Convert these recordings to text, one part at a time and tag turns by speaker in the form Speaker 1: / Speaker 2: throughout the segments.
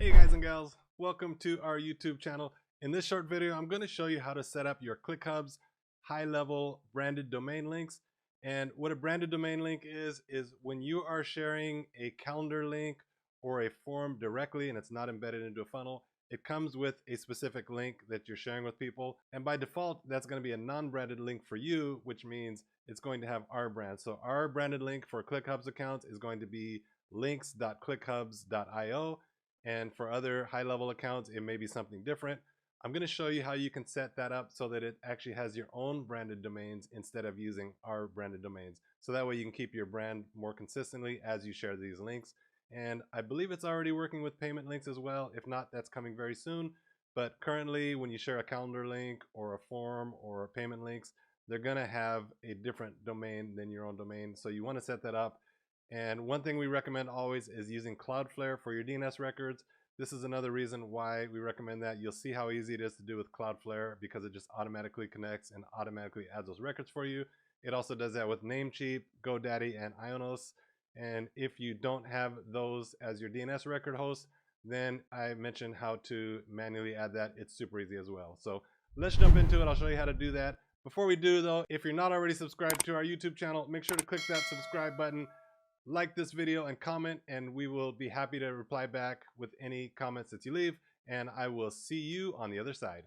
Speaker 1: Hey guys and gals, welcome to our YouTube channel. In this short video, I'm going to show you how to set up your ClickHubs high-level branded domain links. And what a branded domain link is when you are sharing a calendar link or a form directly and it's not embedded into a funnel, it comes with a specific link that you're sharing with people. And by default, that's going to be a non-branded link for you, which means it's going to have our brand. So our branded link for ClickHubs accounts is going to be links.clickhubs.io. And for other high-level accounts, it may be something different. I'm going to show you how you can set that up so that it actually has your own branded domains instead of using our branded domains. So that way you can keep your brand more consistently as you share these links. And I believe it's already working with payment links as well. If not, that's coming very soon. But currently, when you share a calendar link or a form or payment links, they're going to have a different domain than your own domain. So you want to set that up. And one thing we recommend always is using Cloudflare for your DNS records. This is another reason why we recommend that. You'll see how easy it is to do with Cloudflare because it just automatically connects and automatically adds those records for you. It also does that with Namecheap, GoDaddy, and Ionos. And if you don't have those as your DNS record host, then I mentioned how to manually add that. It's super easy as well. So let's jump into it. I'll show you how to do that. Before we do though, if you're not already subscribed to our YouTube channel, make sure to click that subscribe button. Like this video and comment, and we will be happy to reply back with any comments that you leave, and I will see you on the other side.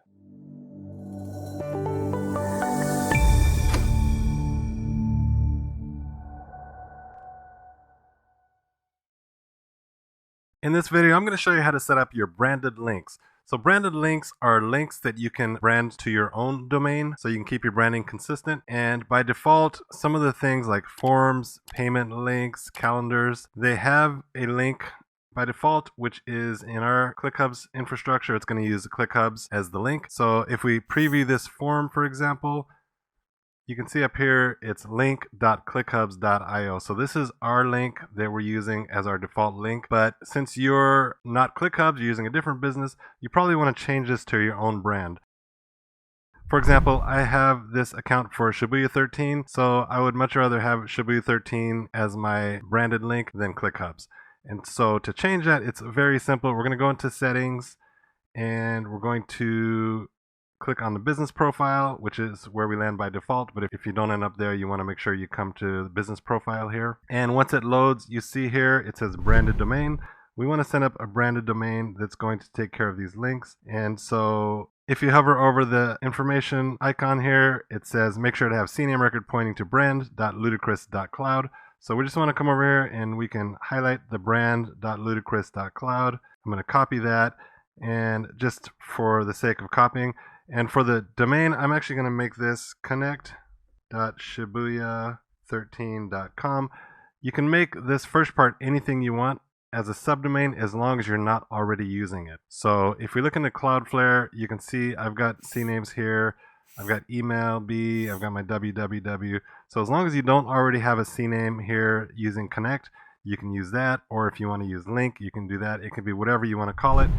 Speaker 1: In this video, I'm going to show you how to set up your branded links. So branded links are links that you can brand to your own domain so you can keep your branding consistent. And by default, some of the things like forms, payment links, calendars, they have a link by default, which is in our ClickHubs infrastructure. It's going to use ClickHubs as the link. So if we preview this form, for example, you can see up here, it's link.clickhubs.io. So this is our link that we're using as our default link. But since you're not ClickHubs, you're using a different business, you probably want to change this to your own brand. For example, I have this account for Shibuya13, so I would much rather have Shibuya13 as my branded link than ClickHubs. And so to change that, it's very simple. We're going to go into settings and we're going to click on the business profile, which is where we land by default. But if you don't end up there, you want to make sure you come to the business profile here. And once it loads, you see here, it says branded domain. We want to set up a branded domain that's going to take care of these links. And so if you hover over the information icon here, it says make sure to have CNAME record pointing to brand.ludicrous.cloud. So we just want to come over here and we can highlight the brand.ludicrous.cloud. I'm going to copy that, and just for the sake of copying, and for the domain, I'm actually going to make this connect.shibuya13.com. You can make this first part anything you want as a subdomain as long as you're not already using it. So if we look into Cloudflare, you can see I've got CNAMEs here. I've got email B, I've got my www. So as long as you don't already have a CNAME here using connect, you can use that. Or if you want to use link, you can do that. It can be whatever you want to call it.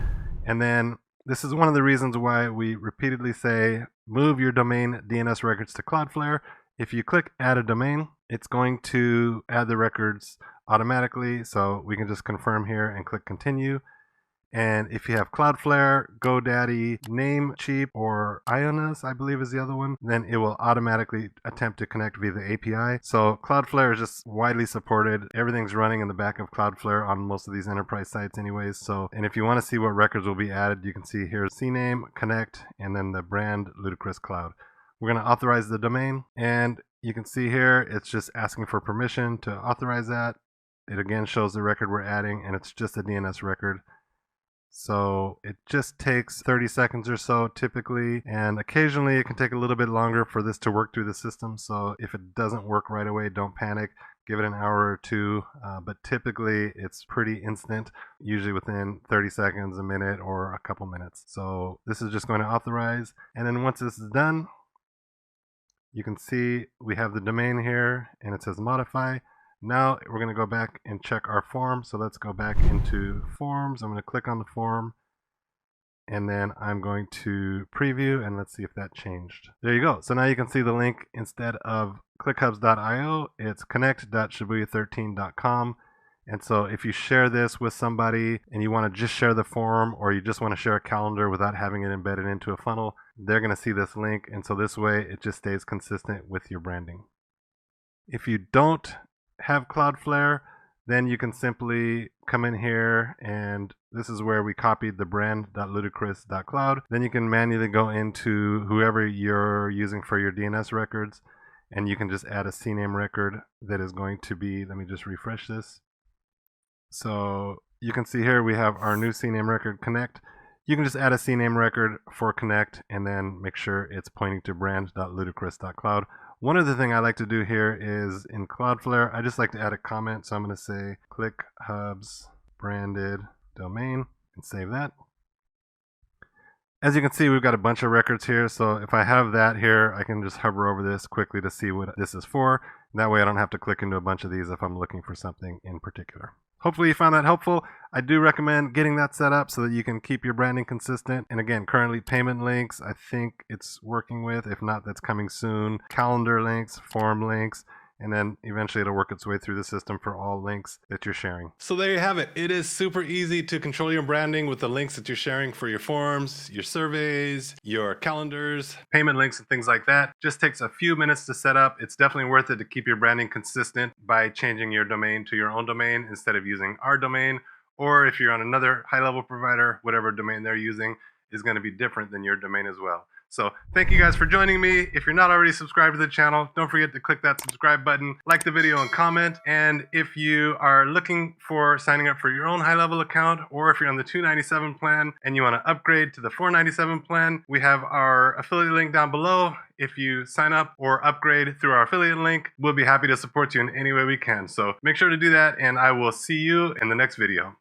Speaker 1: And then this is one of the reasons why we repeatedly say move your domain DNS records to Cloudflare. If you click add a domain, it's going to add the records automatically. So we can just confirm here and click continue. And if you have Cloudflare, GoDaddy, Namecheap, or Ionos, I believe is the other one, then it will automatically attempt to connect via the API. So Cloudflare is just widely supported. Everything's running in the back of Cloudflare on most of these enterprise sites anyways. So, and if you want to see what records will be added, you can see here CNAME, connect, and then the brand Ludicrous Cloud. We're going to authorize the domain, and you can see here, it's just asking for permission to authorize that. It again shows the record we're adding, and it's just a DNS record. So it just takes 30 seconds or so typically, and occasionally it can take a little bit longer for this to work through the system. So if it doesn't work right away, don't panic. Give it an hour or two, but typically it's pretty instant, usually within 30 seconds, a minute, or a couple minutes. So this is just going to authorize, and then once this is done, you can see we have the domain here, and it says modify. Now we're going to go back and check our form. So let's go back into forms. I'm going to click on the form, and then I'm going to preview, and let's see if that changed. There you go. So now you can see the link, instead of clickhubs.io, it's connect.shibuya13.com. And so if you share this with somebody and you want to just share the form, or you just want to share a calendar without having it embedded into a funnel, they're going to see this link. And so this way it just stays consistent with your branding. If you don't have Cloudflare, then you can simply come in here, and this is where we copied the brand.ludicrous.cloud. Then you can manually go into whoever you're using for your DNS records, and you can just add a CNAME record that is going to be, let me just refresh this. So you can see here we have our new CNAME record, connect. You can just add a CNAME record for connect and then make sure it's pointing to brand.ludicrous.cloud. One other thing I like to do here is in Cloudflare, I just like to add a comment. So I'm going to say ClickHubs branded domain and save that. As you can see, we've got a bunch of records here. So if I have that here, I can just hover over this quickly to see what this is for. That way I don't have to click into a bunch of these if I'm looking for something in particular. Hopefully you found that helpful. I do recommend getting that set up so that you can keep your branding consistent. And again, currently payment links, I think it's working with. If not, that's coming soon. Calendar links, form links, and then eventually it'll work its way through the system for all links that you're sharing. So there you have it. It is super easy to control your branding with the links that you're sharing for your forms, your surveys, your calendars, payment links, and things like that. Just takes a few minutes to set up. It's definitely worth it to keep your branding consistent by changing your domain to your own domain instead of using our domain. Or if you're on another high-level provider, whatever domain they're using is going to be different than your domain as well. So thank you guys for joining me. If you're not already subscribed to the channel, don't forget to click that subscribe button, like the video and comment. And if you are looking for signing up for your own HighLevel account, or if you're on the $297 plan and you want to upgrade to the $497 plan, we have our affiliate link down below. If you sign up or upgrade through our affiliate link, we'll be happy to support you in any way we can. So make sure to do that, and I will see you in the next video.